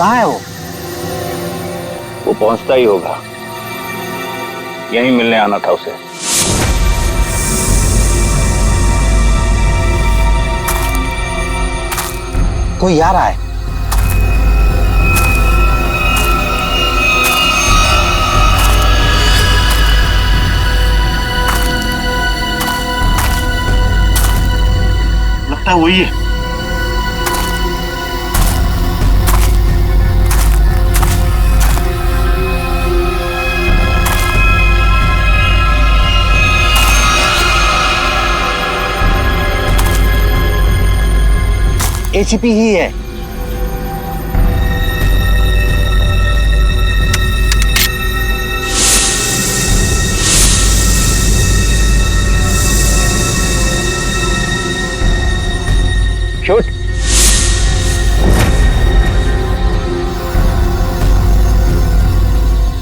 कहाँ है वो? वो पहुंचता ही होगा, यहीं मिलने आना था उसे। कोई आ रहा है। लगता है वही है। एसीपी ही है। शूट।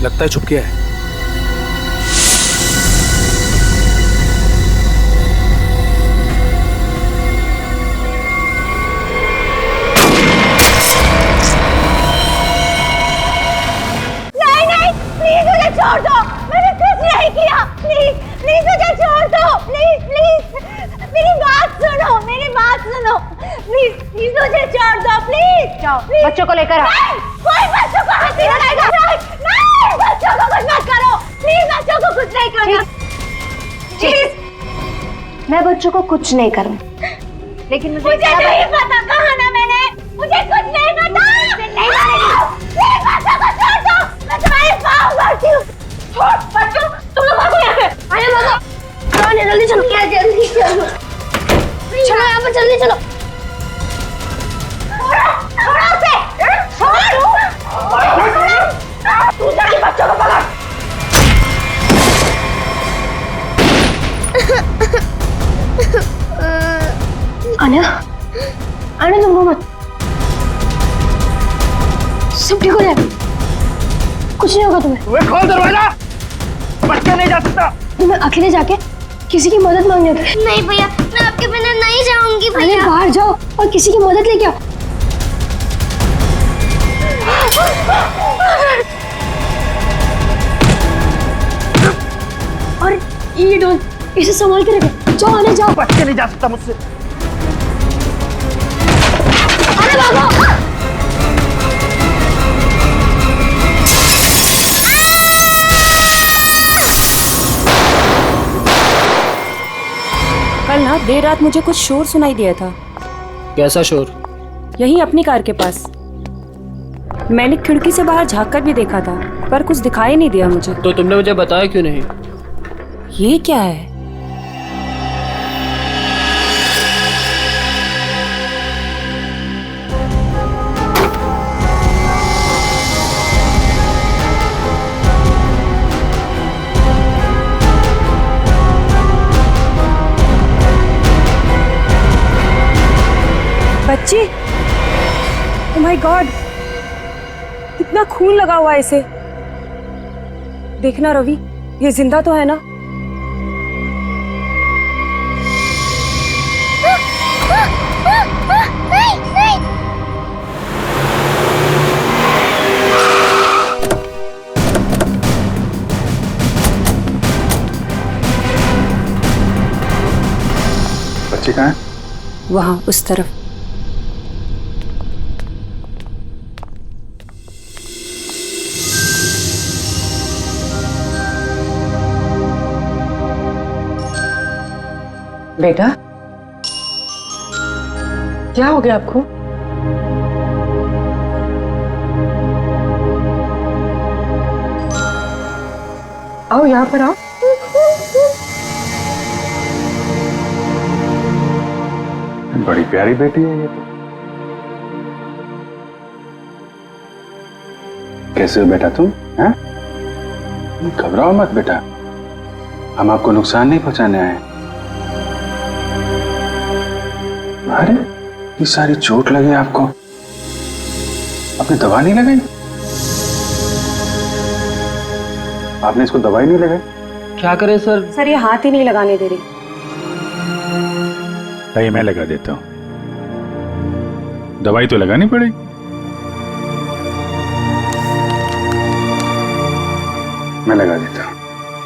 लगता है छुप गया है। छोड़ दो, मैंने कुछ नहीं किया। प्लीज प्लीज मुझे छोड़ दो, प्लीज प्लीज मेरी बात सुनो, मेरी बात सुनो, प्लीज प्लीज मुझे छोड़ दो, प्लीज। बच्चों को लेकर आओ। कोई बच्चों को हाथ नहीं लगाएगा। नहीं, बच्चों को कुछ मत करो, प्लीज बच्चों को कुछ नहीं करो, प्लीज। मैं बच्चों को कुछ नहीं करूँ, लेकिन मुझे नहीं पता, कहा ना मैंने, मुझे कुछ नहीं पता। नहीं मारेगी, प्लीज बच्चों को छोड़ दो, मैं तुम्हारे पाँव पड़ती हूँ। छोड़ बच्चों, तुम लोग भागो यहाँ से। आया भागो, जल्दी चलो, क्या जल्दी चलो, चलो यहाँ पर जल्दी चलो। छोड़ो उसे, छोड़, तू जाके बच्चों को पकड़। आना, आना तुम रो मत, सब ठीक हो जाएगा, कुछ नहीं होगा तुम्हें। वे खोल दरवाजा, बच्चा नहीं जा सकता। तुम्हें अकेले जाके किसी की मदद मांगने होगी। नहीं भैया, मैं आपके बिना नहीं जाऊंगी भैया। अरे बाहर जाओ और किसी की मदद लेके आओ। और ये डॉल, इसे संभाल के रखे। जाओ आने जाओ। बच्चे नहीं जा सकता मुझसे। अरे भागो। कल ना देर रात मुझे कुछ शोर सुनाई दिया था। कैसा शोर? यहीं अपनी कार के पास। मैंने खिड़की से बाहर झांक कर भी देखा था, पर कुछ दिखाई नहीं दिया मुझे। तो तुमने मुझे बताया क्यों नहीं? ये क्या है? बच्ची, ओह माय गॉड, कितना खून लगा हुआ है इसे। देखना रवि, ये जिंदा तो है ना? बच्ची कहाँ है? वहां उस तरफ। बेटा, क्या हो गया आपको? आओ यहाँ पर आओ। बड़ी प्यारी बेटी है ये तो। कैसे हो बेटा तुम? हैं? घबराओ मत बेटा, हम आपको नुकसान नहीं पहुंचाने आए। अरे ये सारी चोट लगी आपको, आपने दवा नहीं लगाई? आपने इसको दवाई नहीं लगाई? क्या करें सर? सर ये हाथ ही नहीं लगाने दे रही। नहीं, मैं लगा देता हूं, दवाई तो लगानी पड़ेगी। मैं लगा देता हूँ।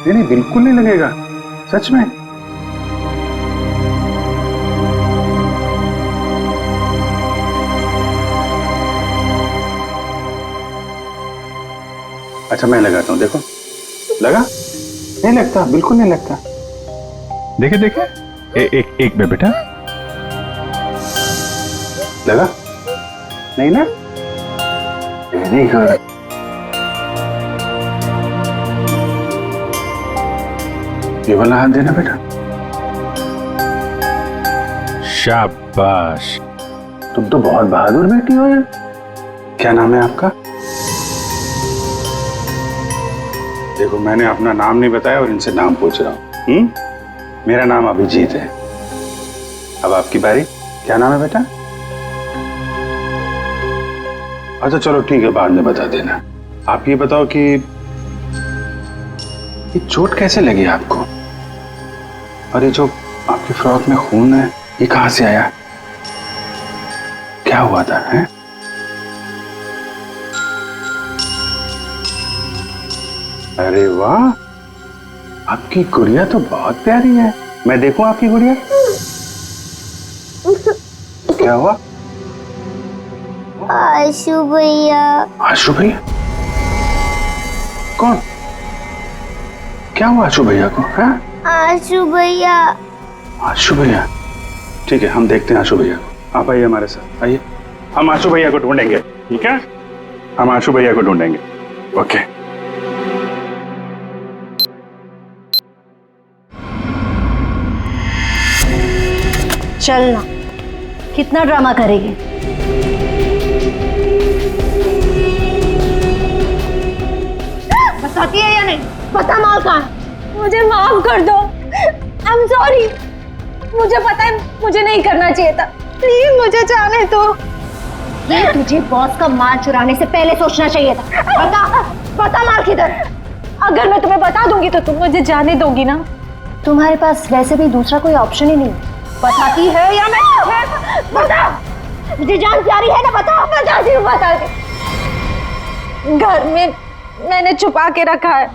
नहीं नहीं, बिल्कुल नहीं लगेगा, सच में। अच्छा मैं लगाता हूँ, देखो लगा? नहीं लगता, बिल्कुल नहीं लगता। देखे देखे, एक में बेटा लगा? नहीं ना? Very good. ये वाला हाथ देना बेटा। शाबाश, तुम तो बहुत बहादुर बेटी हो यार। क्या नाम है आपका? देखो मैंने अपना नाम नहीं बताया और इनसे नाम पूछ रहा हूँ। मेरा नाम अभिजीत है। अब आपकी बारी। क्या नाम है बेटा? अच्छा चलो ठीक है, बाद में बता देना। आप ये बताओ कि ये चोट कैसे लगी आपको? और ये जो आपकी फ्रॉक में खून है, ये कहां से आया? क्या हुआ था? हैं? अरे वाह, आपकी गुड़िया तो बहुत प्यारी है। मैं देखूं आपकी गुड़िया? क्या हुआ? आशु भैया। आशु भैया? कौन? क्या हुआ आशु भैया को? है? आशु भैया। आशु भैया? ठीक है, हम देखते हैं आशु भैया को। आप आइए हमारे साथ, आइए। हम आशु भैया को ढूंढेंगे, ठीक है? हम आशु भैया को ढूंढेंगे। ओके। चलना, कितना ड्रामा करेगी? बताती है या नहीं? बता माल कहाँ है? मुझे माफ कर दो। I am sorry. मुझे पता है मुझे नहीं करना चाहिए था। प्लीज मुझे जाने दो। ये तुझे बॉस का माल चुराने से पहले सोचना चाहिए था। बता, बता माल किधर? अगर मैं तुम्हें बता दूंगी तो तुम मुझे जाने दोगी ना? तुम्हारे पास वैसे भी दूसरा कोई ऑप्शन ही नहीं। बताती है या मैं? बता, मुझे जान प्यारी है ना? बता। बताती हूँ, बताती। घर में मैंने छुपा के रखा है।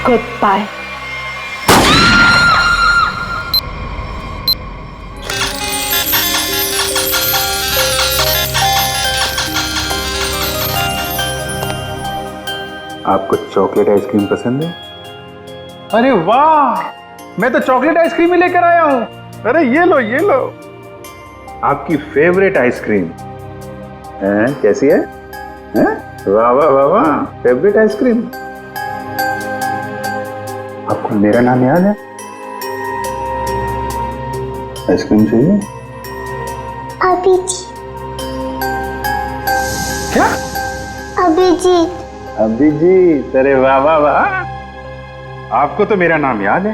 Good bye. आपको चॉकलेट आइसक्रीम पसंद है? अरे वाह, मैं तो चॉकलेट आइसक्रीम ही लेकर आया हूँ। अरे ये लो, ये लो, आपकी फेवरेट आइसक्रीम। कैसी है? वाह वाह वाह वाह, फेवरेट आइसक्रीम। आपको मेरा नाम याद है? आइसक्रीम चाहिए? अभिजीत। क्या? अभिजीत। अभिजीत, अरे वाह वाह वाह, आपको तो मेरा नाम याद है,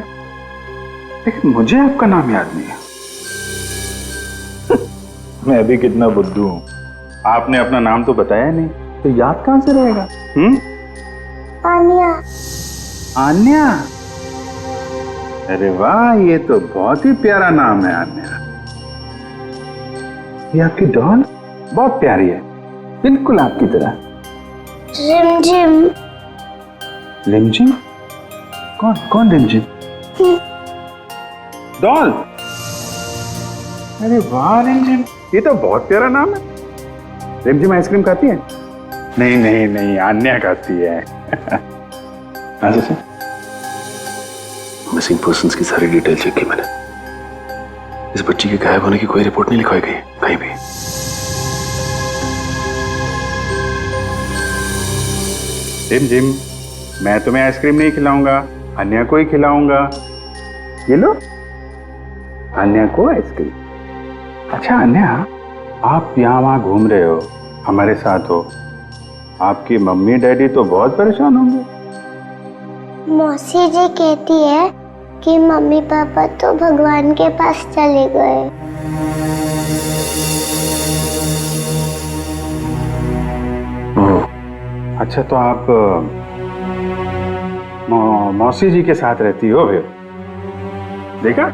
लेकिन मुझे आपका नाम याद नहीं है। मैं अभी कितना बुद्धू हूं। आपने अपना नाम तो बताया नहीं, तो याद कहां से रहेगा? आन्या। आन्या? अरे वाह, ये तो बहुत ही प्यारा नाम है आन्या। ये आपकी डॉल बहुत प्यारी है, बिल्कुल आपकी तरह। रिमझिम। रिमझिम? कौन कौन रिमझिम? डॉल? अरे वाह रिमझिम, ये तो बहुत प्यारा नाम है। रिमझिम आइसक्रीम खाती है? नहीं नहीं नहीं, आन्या खाती है। मिसिंग पर्सन्स की सारी डिटेल चेक की मैंने। इस बच्ची के गायब होने की कोई रिपोर्ट नहीं लिखवाई गई कहीं भी। रिमझिम, मैं तुम्हें आइसक्रीम नहीं खिलाऊंगा, अन्या को ही खिलाऊंगा। ये लो, अन्या को आइसक्रीम। अच्छा अन्या, आप यहाँ वहाँ घूम रहे हो, हमारे साथ हो, आपकी मम्मी डैडी तो बहुत परेशान होंगे। मौसी जी कहती है कि मम्मी पापा तो भगवान के पास चले गए। अच्छा तो आप मौसी जी के साथ रहती हो फिर? देखा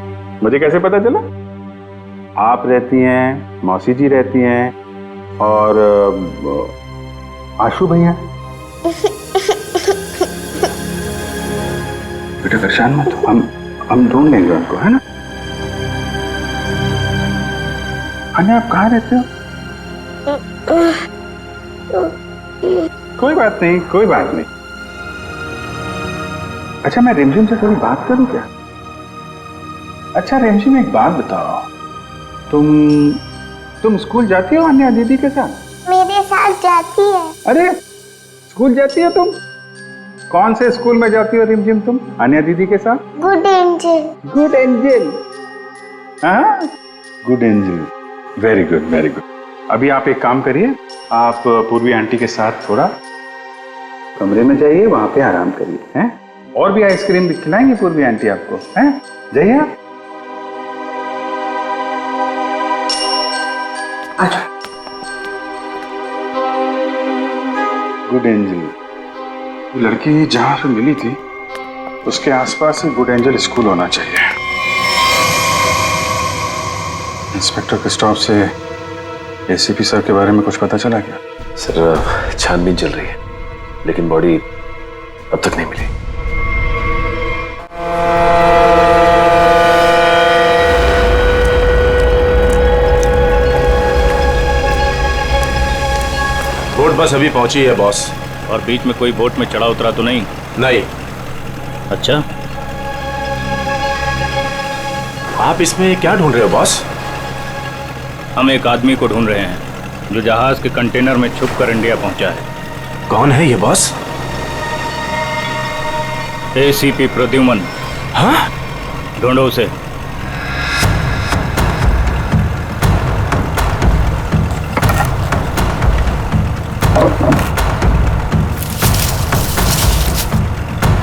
मुझे कैसे पता चला? आप रहती हैं, मौसी जी रहती हैं और आशु भैया। बेटा परेशान मत हो, हम ढूंढ लेंगे उनको, है ना? अन्या आप कहाँ रहते हो? कोई बात नहीं, कोई बात नहीं। अच्छा मैं रिमझिम से थोड़ी बात करूं क्या? अच्छा रिमझिम एक बात बताओ, तुम स्कूल जाती हो अन्या दीदी के साथ? मेरे साथ जाती है। अरे स्कूल जाती हो तुम? कौन से स्कूल में जाती हो रिमझिम तुम अन्या दीदी के साथ? Good angel. गुड एंजल, हाँ good angel, very good very good. अभी आप एक काम करिए, आप पूर्वी आंटी के साथ थोड़ा कमरे में जाइए, वहां पे आराम करिए, हैं? और भी आइसक्रीम भी खिलाएंगे पूर्वी आंटी आपको, हैं? जाइए आप। अच्छा गुड एंजल, लड़की जहां से मिली थी उसके आसपास ही गुड एंजल स्कूल होना चाहिए। इंस्पेक्टर क्रिस्टोफ से एसीपी सर के बारे में कुछ पता चला क्या? सर छानबीन चल रही है, लेकिन बॉडी अब तक नहीं मिली। बोट बस अभी पहुंची है बॉस। और बीच में कोई बोट में चढ़ा उतरा तो नहीं? नहीं। अच्छा, आप इसमें क्या ढूंढ रहे हो बॉस? हम एक आदमी को ढूंढ रहे हैं जो जहाज के कंटेनर में छुप कर इंडिया पहुंचा है। कौन है ये बॉस? एसीपी प्रद्युमन। हाँ? ढूंढो उसे।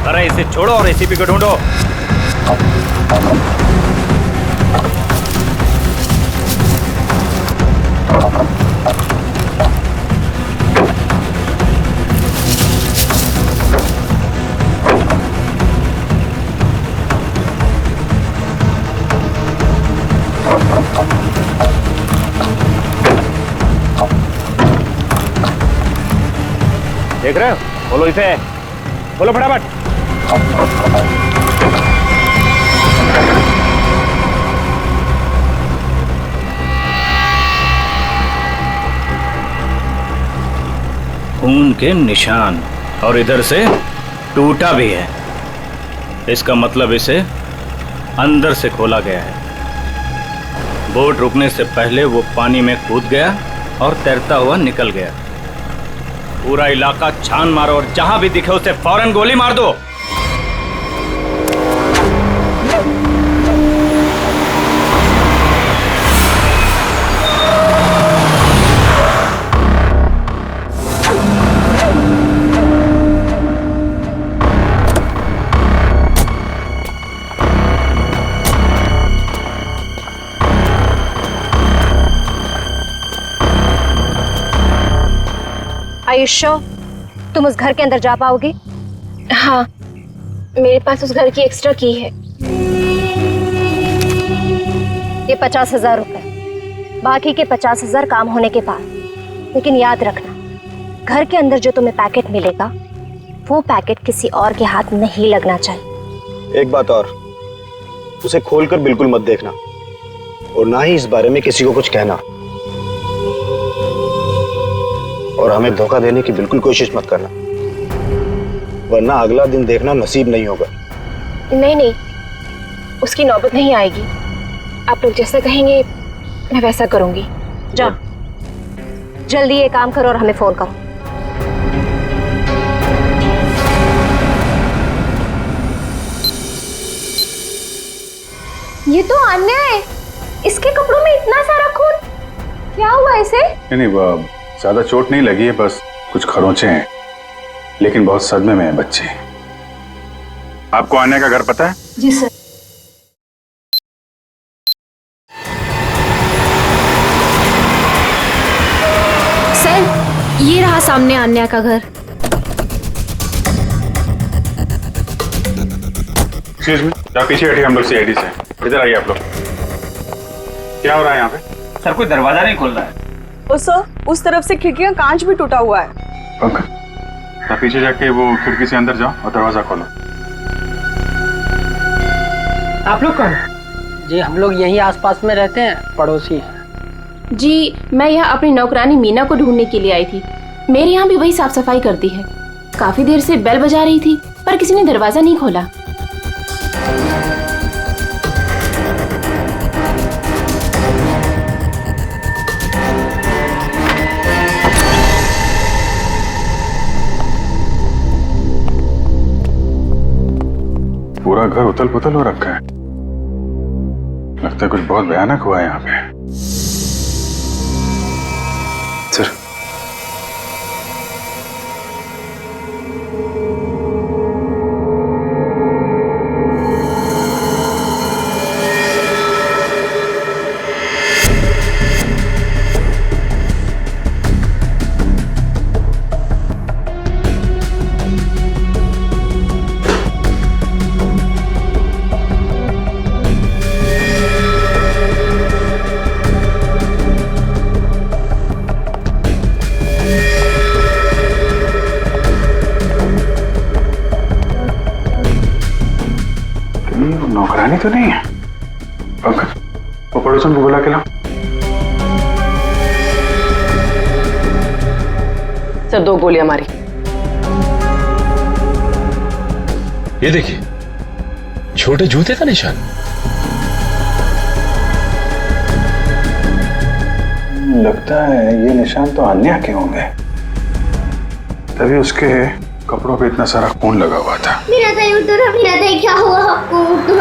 अरे इसे छोड़ो और एसीपी को ढूंढो। देख रहे हो? बोलो इसे, बोलो फटाफट। खून के निशान, और इधर से टूटा भी है। इसका मतलब इसे अंदर से खोला गया है। बोट रुकने से पहले वो पानी में कूद गया और तैरता हुआ निकल गया। पूरा इलाका छान मारो और जहां भी दिखे उसे फौरन गोली मार दो। आयुष्यो, तुम उस घर के अंदर जा पाओगे? हाँ, मेरे पास उस घर की एक्स्ट्रा की है। ये 50,000 रुपए, बाकी के 50,000 काम होने के बाद। लेकिन याद रखना, घर के अंदर जो तुम्हें पैकेट मिलेगा वो पैकेट किसी और के हाथ नहीं लगना चाहिए। एक बात और, उसे खोलकर बिल्कुल मत देखना और ना ही इस बारे में किसी को कुछ कहना, और हमें धोखा देने की बिल्कुल कोशिश मत करना, वरना अगला दिन देखना नसीब नहीं होगा। नहीं नहीं, उसकी नौबत नहीं आएगी। आप लोग जैसा कहेंगे मैं वैसा करूंगी। जाओ, जल्दी ये काम करो और हमें फोन करो। ये तो अन्याय है। इसके कपड़ों में इतना सारा खून, क्या हुआ इसे? नहीं, ज्यादा चोट नहीं लगी है, बस कुछ खरोंचे हैं, लेकिन बहुत सदमे में है बच्चे। आपको आने का घर पता है? जी सर। सर, ये रहा सामने अन्या का घर। एक्सक्यूज मी, आप पीछे हटिए, हम लोग सीआईडी से। इधर आइए आप लोग। क्या हो रहा है यहाँ पे? सर कोई दरवाजा नहीं खोल रहा है। ओ सर, उस तरफ से खिड़की का कांच भी टूटा हुआ है। पंकज, आप पीछे जाके वो खिड़की से अंदर जाओ और दरवाजा खोलो। आप लोग कौन? जी हम लोग यहीं आसपास में रहते हैं, पड़ोसी हैं। जी मैं यहाँ अपनी नौकरानी मीना को ढूंढने के लिए आई थी। मेरे यहाँ भी वही साफ सफाई करती है। काफी देर से बेल बजा रही थी पर किसी ने दरवाजा नहीं खोला। पूरा घर उथल पुथल हो रखा है। लगता है कुछ बहुत भयानक हुआ है यहाँ पे। सर, नौकरानी तो नहीं है। पंकज, वो पड़ोसन को बुला के लाओ। सर 2 गोलियां मारी। ये देखिए, छोटे जूते का निशान। लगता है ये निशान तो अन्या के होंगे, तभी उसके कपड़ों पे इतना सारा खून लगा हुआ था। मेरा दही उधर, मेरा दही क्या हुआ आपको?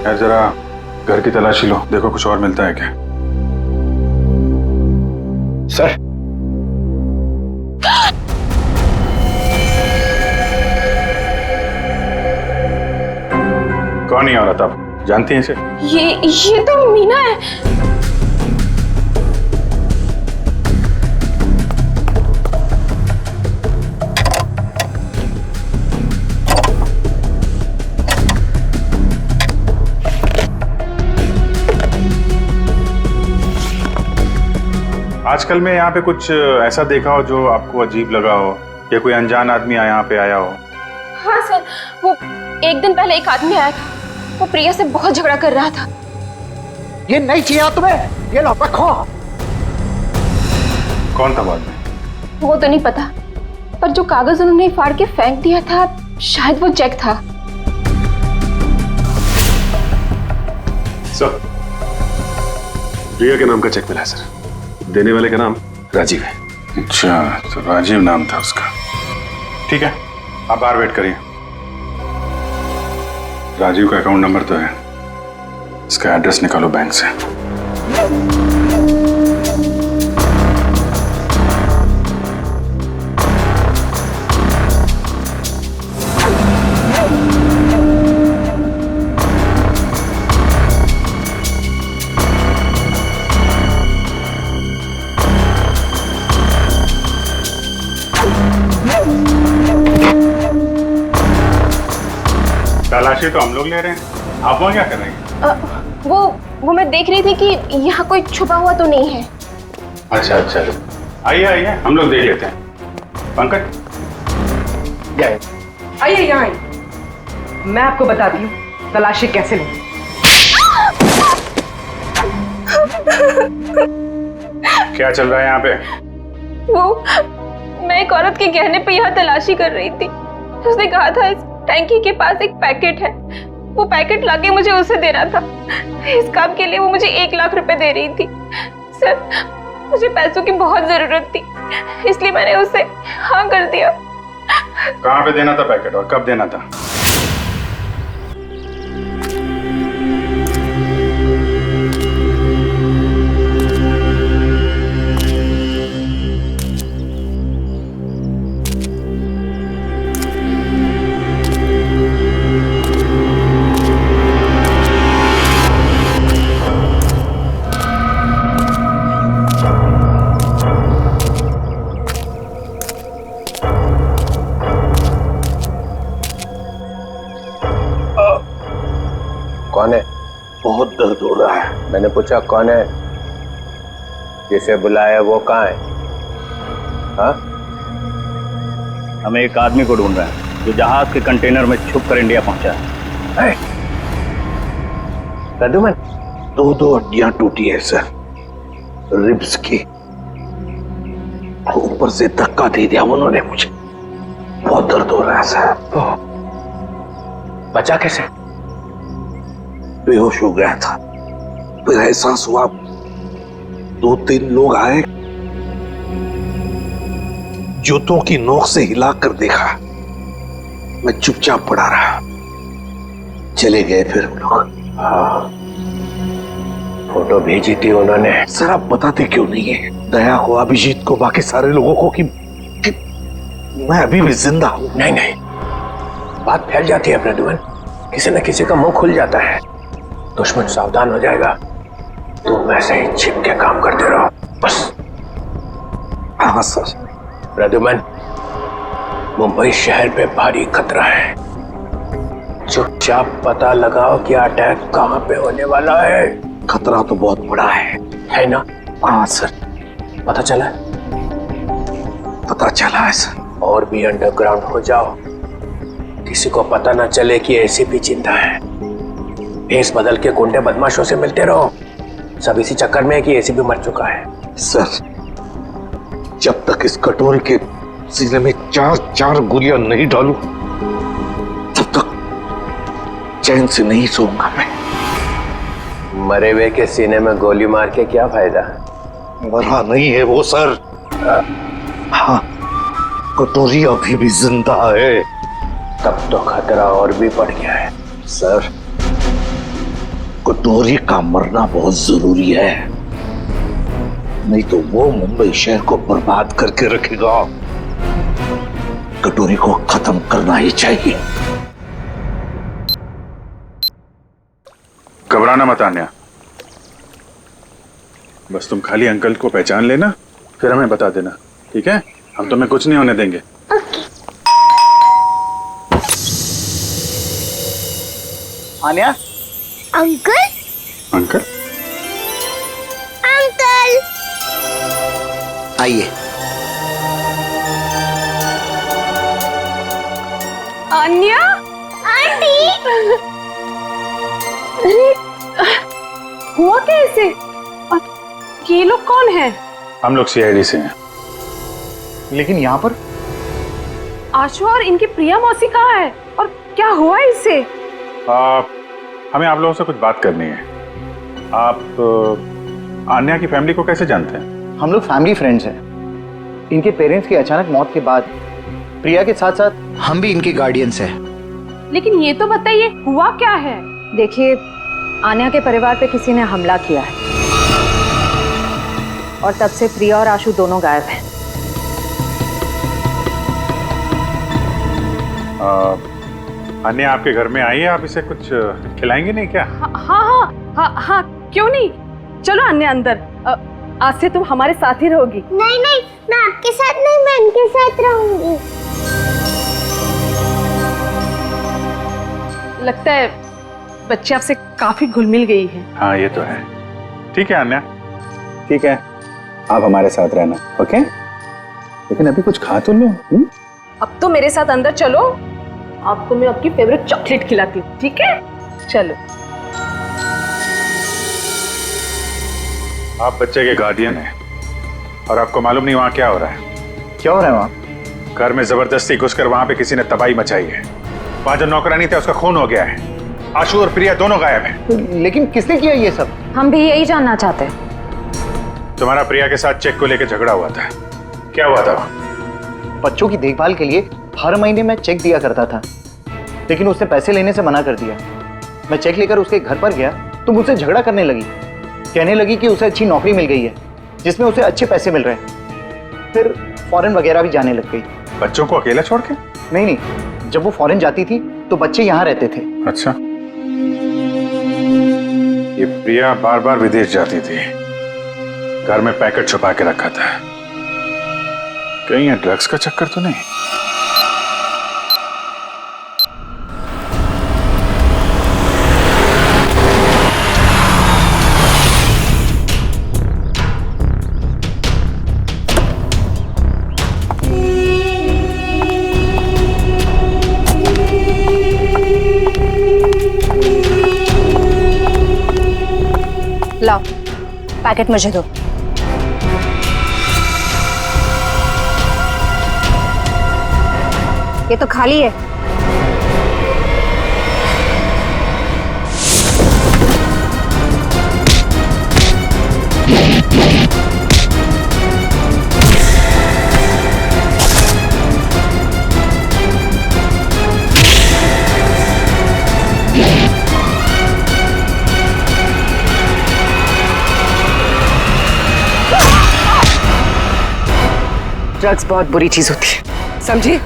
यार जरा घर की तलाशी लो, देखो कुछ और मिलता है क्या। सर, कौन ही औरत, आप जानती हैं इसे? ये तो मीना है। आजकल में यहाँ पे कुछ ऐसा देखा हो जो आपको अजीब लगा हो, या कोई अनजान आदमी यहाँ पे आया हो? हाँ सर, वो एक दिन पहले एक आदमी आया था। वो प्रिया से बहुत झगड़ा कर रहा था। ये नहीं चाहिए तुम्हें, ये लो रखो। कौन था बाद में? वो तो नहीं पता, पर जो कागज उन्होंने फाड़ के फेंक दिया था, शायद वो चेक था। सर, प्रिया के नाम का चेक मिला है सर। देने वाले का नाम राजीव है। अच्छा, तो राजीव नाम था उसका। ठीक है, आप बाहर वेट करिए। राजीव का अकाउंट नंबर तो है, इसका एड्रेस निकालो बैंक से। तलाशी तो हम लोग ले रहे हैं, आप वहाँ क्या कर रहे हैं? वो मैं देख रही थी कि यहाँ कोई छुपा हुआ तो नहीं है। अच्छा अच्छा, आइए आइए, हम लोग देख लेते हैं। पंकज, आइए यहाँ आइए, मैं आपको बताती हूँ तलाशी कैसे लें। क्या चल रहा है यहाँ पे? वो मैं एक औरत के गहने पे यहाँ तलाशी कर रही थी। उसने कहा था इस टैंकी के पास एक पैकेट है। वो पैकेट लाके मुझे उसे देना था। इस काम के लिए वो मुझे 1 लाख रुपए दे रही थी। सर, मुझे पैसों की बहुत जरूरत थी, इसलिए मैंने उसे हाँ कर दिया। कहाँ पे देना था पैकेट और कब देना था? कौन है? बहुत दर्द हो रहा है। मैंने पूछा कौन है? जिसे बुलाया वो कहाँ है? हाँ? हमें एक आदमी को ढूंढ रहे हैं जो जहाज के कंटेनर में छुप कर इंडिया पहुंचा है। प्रद्युमन, 2 हड्डियां टूटी है सर, रिब्स की। ऊपर से धक्का दे दिया उन्होंने मुझे, बहुत दर्द हो रहा है सर। बचा कैसे? बेहोश हो गया था, फिर एहसास हुआ, 2-3 लोग आए, जूतों की नोक से हिलाकर देखा, मैं चुपचाप पड़ा रहा, चले गए फिर वो लोग। हाँ, फोटो भेजी थी उन्होंने। सर आप बताते क्यों नहीं है दया को, अभिजीत को, बाकी सारे लोगों को कि मैं अभी भी जिंदा हूं? नहीं नहीं, बात फैल जाती है प्रद्युमन, किसी न किसी का मुंह खुल जाता है, दुश्मन सावधान हो जाएगा। तुम ऐसे ही छिप के काम करते रहो बस। हाँ सर। प्रद्युमन, मुंबई शहर पे भारी खतरा है, चुपचाप पता लगाओ कि अटैक कहाँ पे होने वाला है। खतरा तो बहुत बड़ा है ना? हाँ सर। पता चला? पता चला है सर। और भी अंडरग्राउंड हो जाओ, किसी को पता ना चले कि एसीपी जिंदा है। भेस बदल के गुंडे बदमाशों से मिलते रहो, सब इसी चक्कर में है कि एसीपी मर चुका है। सर जब तक इस कटोरी के सीने में 4 गोलियां नहीं डालूं, तब तक चैन से नहीं सोऊंगा मैं। मरे हुए के सीने में गोली मार के क्या फायदा? मरा नहीं है वो सर। हाँ, कटोरी अभी भी जिंदा है। तब तो खतरा और भी बढ़ गया है। सर कटोरी का मरना बहुत जरूरी है, नहीं तो वो मुंबई शहर को बर्बाद करके रखेगा। कटोरी को खत्म करना ही चाहिए। घबराना मत आन्या, बस तुम खाली अंकल को पहचान लेना, फिर हमें बता देना, ठीक है? हम तुम्हें कुछ नहीं होने देंगे। आन्या। अंकल? अंकल? अंकल आइए। अन्या? आंटी। अरे हुआ कैसे? ये लोग कौन है? हम लोग सीआईडी से हैं। लेकिन यहाँ पर आशु और इनकी प्रिया मौसी कहाँ है और क्या हुआ इससे? हमें आप लोगों से कुछ बात करनी है। आप आन्या की फैमिली को कैसे जानते हैं? हम लोग फैमिली फ्रेंड्स हैं। इनके पेरेंट्स की अचानक मौत के बाद प्रिया के साथ साथ हम भी इनके गार्डियंस हैं। लेकिन ये तो बताइए हुआ क्या है? देखिए, आन्या के परिवार पे किसी ने हमला किया है और तब से प्रिया और आशु दोनों गायब हैं। अन्या आपके घर में आई है, आप इसे कुछ खिलाएंगे नहीं क्या? हाँ, क्यों नहीं? चलो अन्या अंदर, आज से तुम हमारे साथ ही रहोगी। नहीं नहीं, मैं आपके साथ नहीं, मैं इनके साथ रहूंगी। लगता है बच्चे आपसे काफी घुल मिल गई है। हाँ ये तो है। ठीक है अन्या, ठीक है, आप हमारे साथ रहना, ओके? लेकिन अभी कुछ खा तो लो। अब तो मेरे साथ अंदर चलो, आपको मैं आपकी फेवरेट चॉकलेट खिलाती हूँ, ठीक है? चलो। आप बच्चे के गार्डियन हैं और आपको मालूम नहीं वहाँ क्या हो रहा है? क्या हो रहा है वहाँ? घर में जबरदस्ती घुसकर वहाँ पे किसी ने तबाही मचाई है। वहाँ जो नौकरानी था उसका खून हो गया है। आशु और प्रिया दोनों गायब हैं। लेकिन किसने किया ये सब? हम भी यही जानना चाहते हैं। तुम्हारा प्रिया के साथ चेक को लेकर झगड़ा हुआ था, क्या हुआ था? बच्चों की देखभाल के लिए हर महीने मैं चेक दिया करता था, लेकिन उसने पैसे लेने से मना कर दिया। मैं चेक लेकर उसके घर पर गया तो मुझसे झगड़ा करने लगी, कहने लगी कि उसे अच्छी नौकरी मिल गई है जिसमें उसे अच्छे पैसे मिल रहे हैं। फिर फॉरेन वगैरह भी जाने लग गई। बच्चों को अकेला छोड़ के? नहीं, जब वो फॉरेन जाती थी तो बच्चे यहाँ रहते थे। अच्छा, ये प्रिया बार बार विदेश जाती थी, घर में पैकेट छुपा के रखा था। कहीं ये ड्रग्स का चक्कर तो नहीं? पैकेट मुझे दो। ये तो खाली है। ड्रग्स बहुत बुरी चीज होती है, समझी?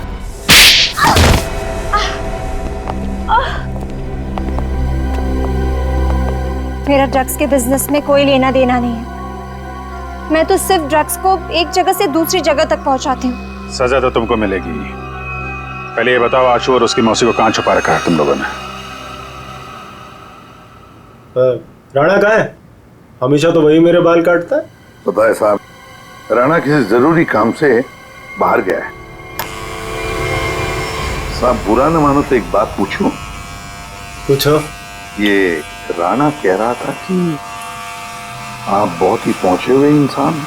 मेरा ड्रग्स के बिजनेस में कोई लेना देना नहीं है। मैं तो सिर्फ ड्रग्स को एक जगह से दूसरी जगह तक पहुंचाती हूँ। सजा तो तुमको मिलेगी। पहले ये बताओ, आशु और उसकी मौसी को कहाँ छुपा रखा है तुम लोगों ने? राणा कहाँ है? हमेशा तो वही मेरे बाल काटता है। पता है साहब, राणा किसी जरूरी काम से बाहर गया है। साहब बुरा न मानो तो एक बात पूछूं? पूछो। ये राणा कह रहा था कि आप बहुत ही पहुंचे हुए इंसान हैं।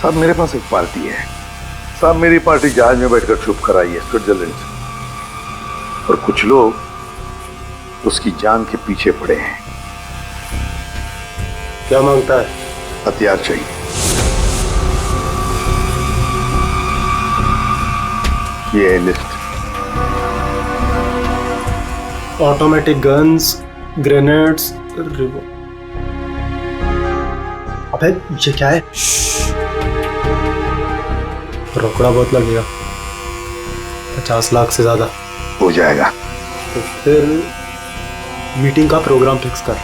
साहब मेरे पास एक पार्टी है। साहब मेरी पार्टी जहाज में बैठकर छुप कर आई है स्विट्जरलैंड से, और कुछ लोग उसकी जान के पीछे पड़े हैं। क्या मांगता है? हथियार चाहिए। ये है लिस्ट। ऑटोमेटिक गन्स, ग्रेनेड्स, अबे ये क्या है? रोकड़ा बहुत लगेगा, 50 लाख से ज्यादा हो जाएगा। तो फिर मीटिंग का प्रोग्राम फिक्स कर।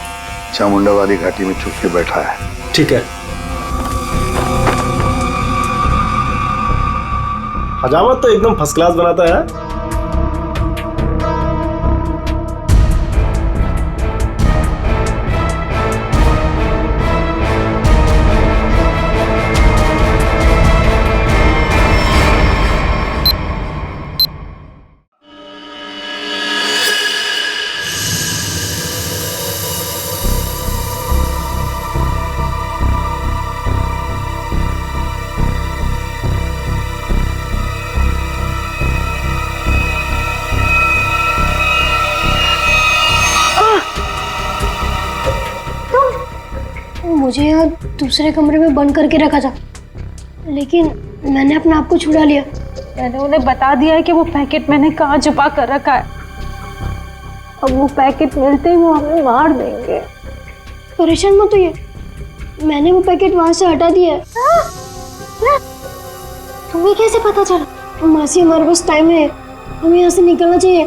चामुंडा वाली घाटी में छुप के बैठा है। ठीक है। हजामत तो एकदम फर्स्ट क्लास बनाता है। मुझे यहाँ दूसरे कमरे में बंद करके रखा था, लेकिन मैंने अपने आप को छुड़ा लिया। मैंने उन्हें बता दिया है कि वो पैकेट मैंने कहाँ छुपा कर रखा है। अब वो पैकेट मिलते ही वो हमें मार देंगे। परेशान मत होइए, मैंने वो पैकेट वहां से हटा दिया है। तुम्हें कैसे पता चला? मासी हमारे पास टाइम है, हमें यहाँ से निकलना चाहिए।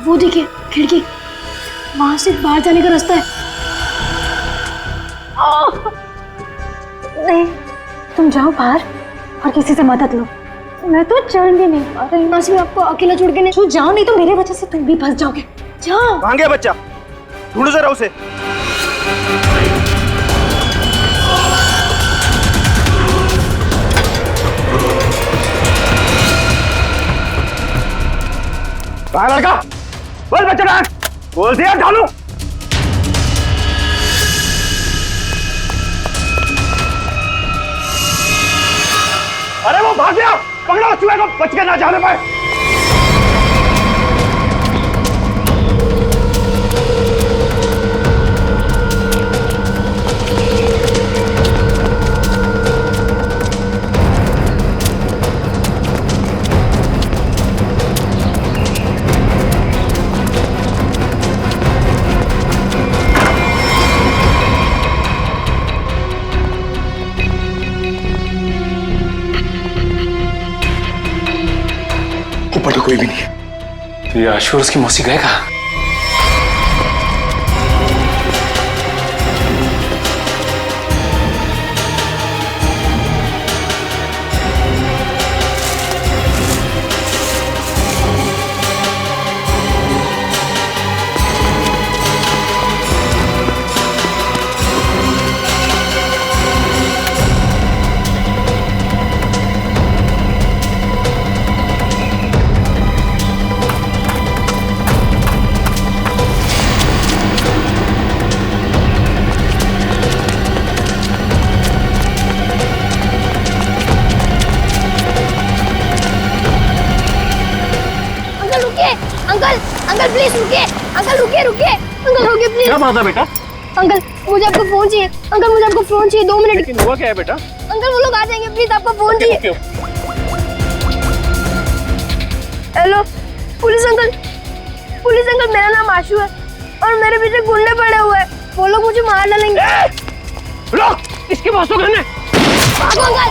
वो देखिए खिड़की, वहां से बाहर जाने का रास्ता है। नहीं, तुम जाओ बाहर और किसी से मदद लो। मैं तो चल भी नहीं पा रही। मासी आपको अकेला छोड़ के नहीं। तू जाओ, नहीं तो मेरे वजह से तुम भी फंस जाओगे। जाओ। कहाँ गया बच्चा? ढूंढो जरा उसे। कहाँ लड़का? बोल बच्चा कहाँ? बोल दिया ढालू। अरे वो भाग गया, पकड़ो चूहे को, बच के ना जाने पाए। ऊपर तो कोई भी नहीं है। तो ये आशु और उसकी मौसी गए कहाँ? अंकल रुकिए, अंकल अंकल प्लीज रुकिए, अंकल रुकिए रुकिए, अंकल रुकिए प्लीज। क्या बात है बेटा? अंकल मुझे आपका फोन चाहिए, अंकल मुझे आपका फोन चाहिए, 2 मिनट। लेकिन हुआ क्या है बेटा? अंकल वो लोग आ जाएंगे, प्लीज आपका फोन चाहिए। हेलो पुलिस अंकल मेरा नाम आशु है और मेरे पीछे गुंडे पड़े हुए हैं, वो लोग मुझे मार डालेंगे। रुक, इसके पास तो गन है। भागो अंकल।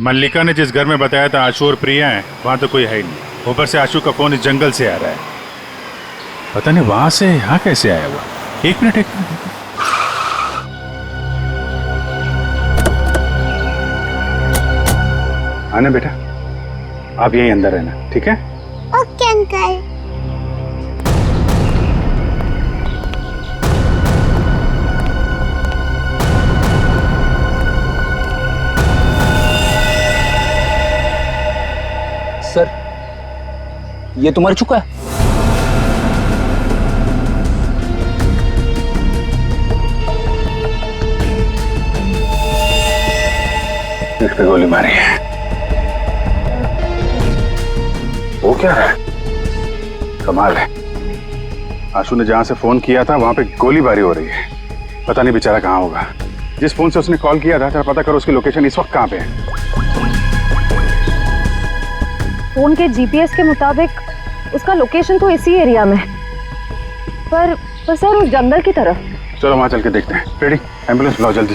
मल्लिका ने जिस घर में बताया था आशु और प्रिया हैं, वहां तो कोई है ही नहीं। ऊपर से आशु का फोन इस जंगल से आ रहा है, पता नहीं वहां से यहाँ कैसे आया हुआ। एक मिनट आना बेटा, आप यहीं अंदर रहना, ठीक है? Okay uncle. सर, ये तो मर चुका है। इस पे गोली मारी है। वो क्या है? कमाल है, आशु ने जहां से फोन किया था वहां पे गोलीबारी हो रही है। पता नहीं बेचारा कहाँ होगा। जिस फोन से उसने कॉल किया था, पता करो उसकी लोकेशन इस वक्त कहाँ पे है। फोन के जीपीएस के मुताबिक उसका लोकेशन तो इसी एरिया में है, पर सर उस जंगल की तरफ। चलो वहां चल के देखते हैं। रेडी, एम्बुलेंस बुलाओ जल्दी।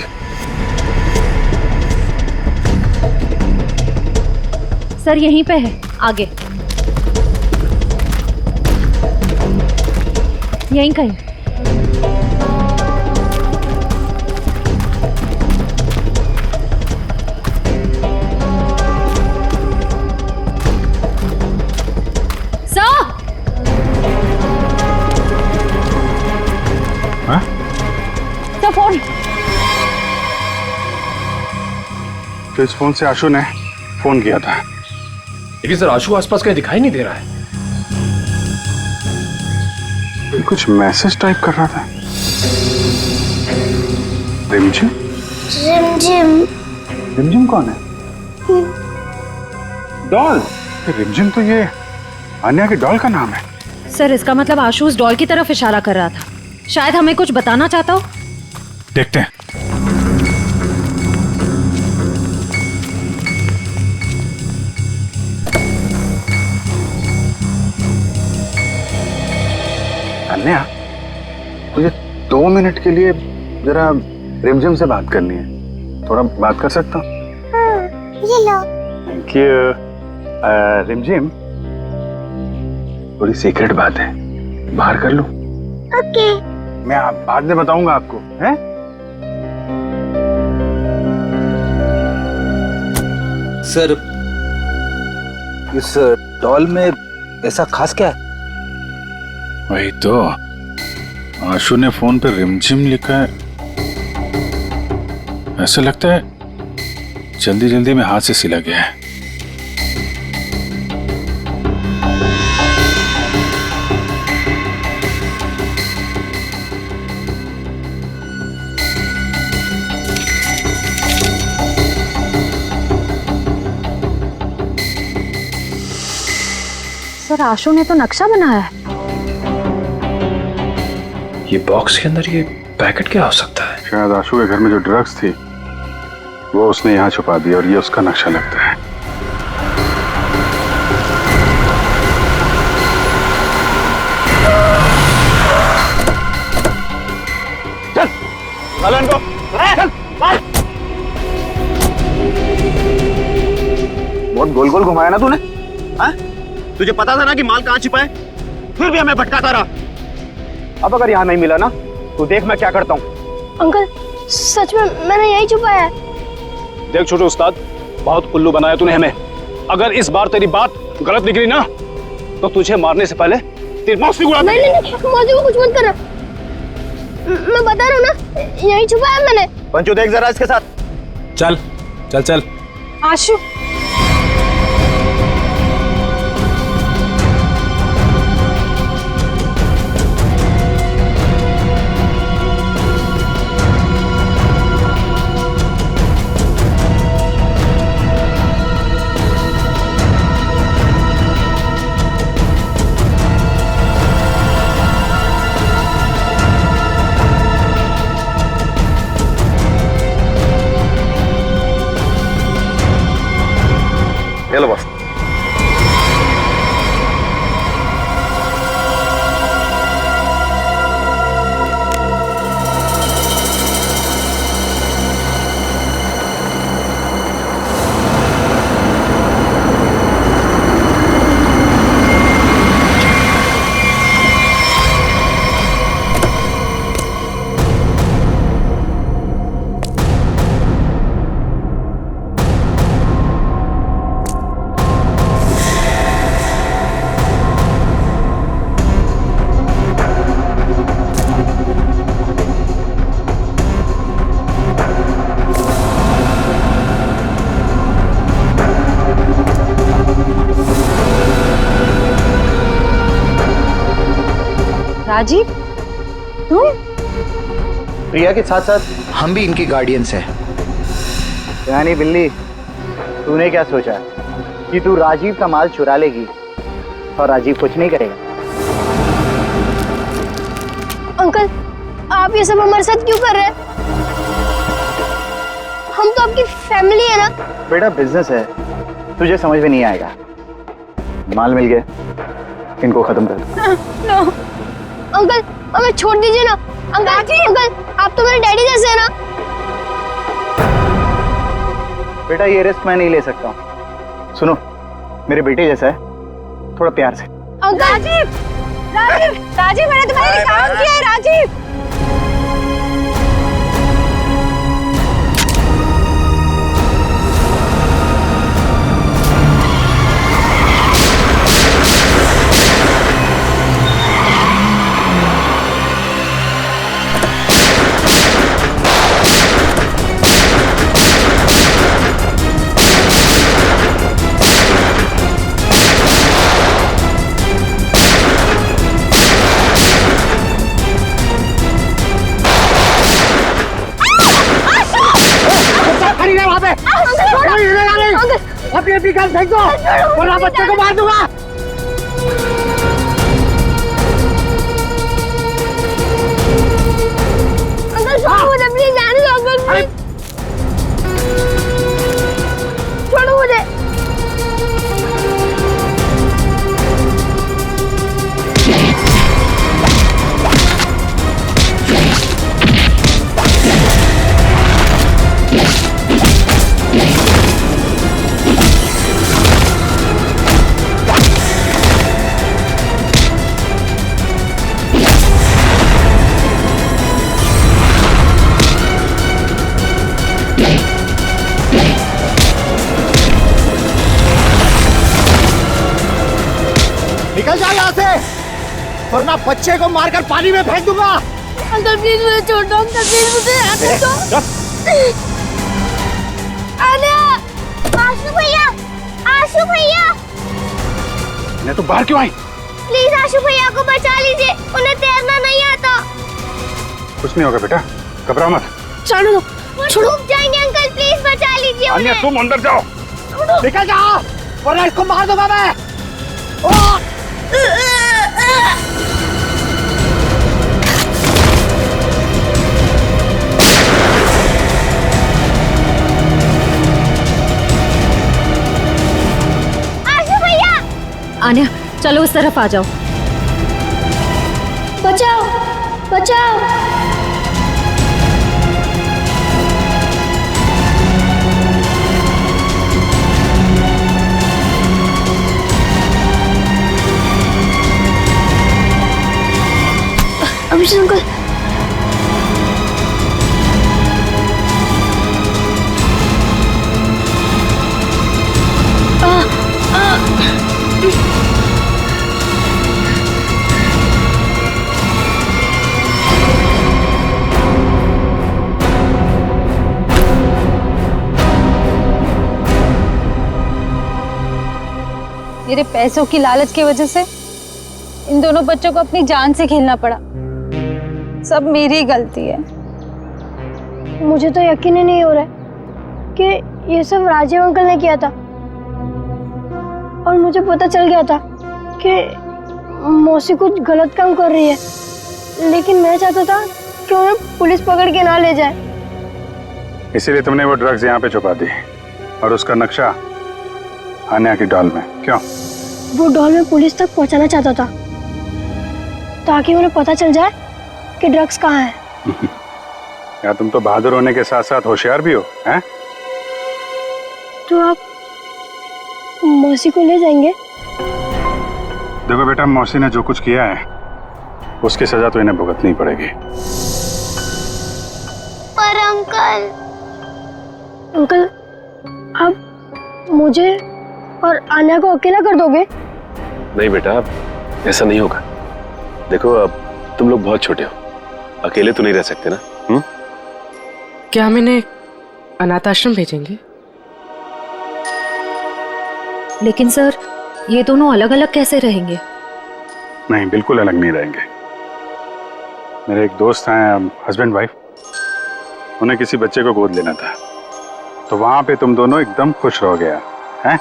सर यहीं पे है, आगे यहीं कहीं। फोन। तो इस फोन से आशु ने फोन किया था, लेकिन सर आशु आसपास कहीं दिखाई नहीं दे रहा है। कुछ मैसेज टाइप कर रहा था। रिमझिम? रिमझिम कौन है? डॉल। रिमझिम तो ये अन्या की डॉल का नाम है। सर इसका मतलब आशु उस डॉल की तरफ इशारा कर रहा था, शायद हमें कुछ बताना चाहता हो। देखते हैं। अन्या, मुझे 2 मिनट के लिए जरा रिमझिम से बात करनी है, थोड़ा बात कर सकता हूँ? ये लो। Thank you. रिमझिम, थोड़ी सीक्रेट बात है, बाहर कर लूं? ओके। मैं बाद में बताऊंगा आपको, हैं? सर, इस डॉल में ऐसा खास क्या है? वही तो, आशु ने फोन पे रिमझिम लिखा है। ऐसा लगता है जल्दी जल्दी में हाथ से सिला गया है। सर आशु ने तो नक्शा बनाया है। ये बॉक्स के अंदर ये पैकेट क्या हो सकता है? शायद आशु के घर में जो ड्रग्स थी वो उसने यहाँ छुपा दिया और ये उसका नक्शा लगता है। चल, चल इनको, चल, चल। बहुत गोल गोल घुमाया ना तूने, हाँ? तुझे पता था ना कि माल कहाँ छिपा है, फिर भी हमें भटकाता रहा। अब अगर यहाँ नहीं मिला ना तो देख मैं क्या करता हूँ। अंकल सच में मैंने यही छुपाया है। देख छोटे उस्ताद, बहुत उल्लू बनाया तूने हमें। अगर इस बार तेरी बात गलत निकली ना तो तुझे मारने से पहले तेरी मौत भी उड़ा दूंगा। नहीं, मौजी को कुछ मत करना, मैं बता रहा हूँ ना, यही छुपाया मैंने। पंचू देख जरा इसके साथ। चल चल चल। आशु, राजीव, तुम? प्रिया के साथ साथ हम भी इनकी गार्डियंस हैं। यानी बिल्ली, तूने क्या सोचा कि तू राजीव का माल चुरा लेगी और राजीव कुछ नहीं करेगा? अंकल, आप ये सब हमारे साथ क्यों कर रहे हैं? हम तो आपकी फैमिली है ना। बेटा बिजनेस है, तुझे समझ में नहीं आएगा। माल मिल गया, इनको खत्म कर दो। नो अंकल, हमें छोड़ दीजिए ना। अंकल, आप तो मेरे डैडी जैसे हैं ना। बेटा ये रिस्क मैं नहीं ले सकता हूँ। सुनो, मेरे बेटे जैसा है, थोड़ा प्यार से। राजीव, राजीव, मैंने तुम्हारे लिए काम किया है राजीव। अपनी गन फेंक दो वरना बच्चे को मार दूंगा। अंकल छोड़ो मुझे, प्लीज जाने दो अंकल, छोड़ो मुझे। निकल जा यहाँ से वरना बच्चे को मारकर पानी में फेंक दूंगा। अंकल प्लीज मुझे छोड़ दो, अंकल प्लीज मुझे आने दो। आशु भैया, आशु भैया, मैं तो बाहर क्यों आई? प्लीज आशु भैया को बचा लीजिए, उन्हें तैरना नहीं आता। कुछ नहीं होगा बेटा, घबराओ मत। छोड़ो दो, छोड़ो। डूब जाएंगे अंकल, प्लीज बचा लीजिए अन्य उन्हें। तुम अंदर जाओ। निकल जाओ वरना इसको मार दूंगा मैं। आशु भैया, आन्या चलो उस तरफ आ जाओ। बचाओ, बचाओ। अभिषेक अंकल, मेरे पैसों की लालच की वजह से इन दोनों बच्चों को अपनी जान से खेलना पड़ा। सब मेरी गलती है। मुझे तो यकीन ही नहीं हो रहा है कि ये सब राजीव अंकल ने किया था। और मुझे पता चल गया था कि मौसी कुछ गलत काम कर रही है, लेकिन मैं चाहता था कि उन्हें पुलिस पकड़ के ना ले जाए। इसीलिए तुमने वो ड्रग्स यहाँ पे छुपा दी और उसका नक्शा आन्या की डॉल में। क्यों? वो डॉल में पुलिस तक पहुंचाना चाहता था ताकि उन्हें पता चल जाए कि ड्रग्स कहाँ है। यार तुम तो बहादुर होने के साथ साथ होशियार भी हो, हैं? तो आप मौसी को ले जाएंगे? देखो बेटा, मौसी ने जो कुछ किया है उसकी सजा तो इन्हें भुगतनी पड़ेगी। पर अंकल, अंकल आप मुझे और आन्या को अकेला कर दोगे? नहीं बेटा, ऐसा नहीं होगा। देखो अब तुम लोग बहुत छोटे हो, अकेले तो नहीं रह सकते ना। क्या हम इन्हें अनाथ आश्रम भेजेंगे? लेकिन सर ये दोनों अलग अलग कैसे रहेंगे? नहीं, बिल्कुल अलग नहीं रहेंगे। मेरे एक दोस्त हैं, हस्बैंड वाइफ, उन्हें किसी बच्चे को गोद लेना था, तो वहां पे तुम दोनों एकदम खुश रह गया हैं?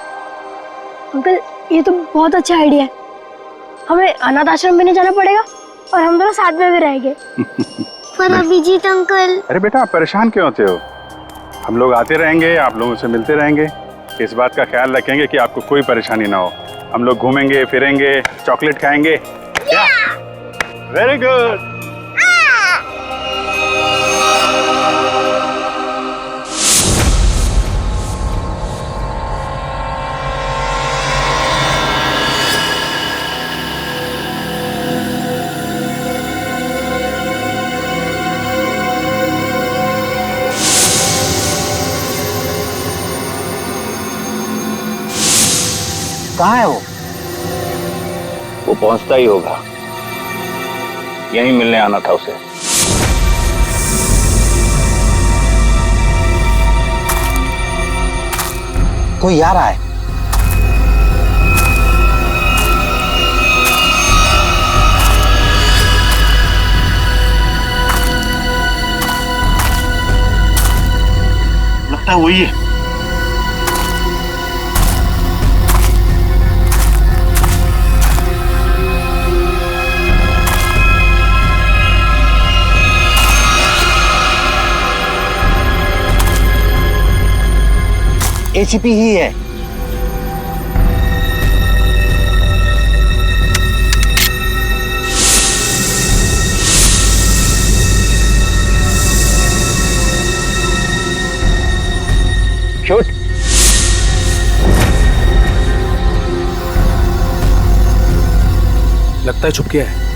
अंकल ये तो बहुत अच्छा आइडिया है। हमें अनाथ आश्रम में नहीं जाना पड़ेगा और हम दोनों साथ में भी रहेंगे। पर अभिजीत अंकल। अरे बेटा आप परेशान क्यों होते हो? हम लोग आते रहेंगे, आप लोगों से मिलते रहेंगे, इस बात का ख्याल रखेंगे कि आपको कोई परेशानी ना हो। हम लोग घूमेंगे फिरेंगे, चॉकलेट खाएंगे। क्या? Very good. कहाँ है वो पहुंचता ही होगा, यहीं मिलने आना था उसे। कोई आ रहा है। लगता है वही है। एसीपी ही है। शूट। लगता है छुप गया है।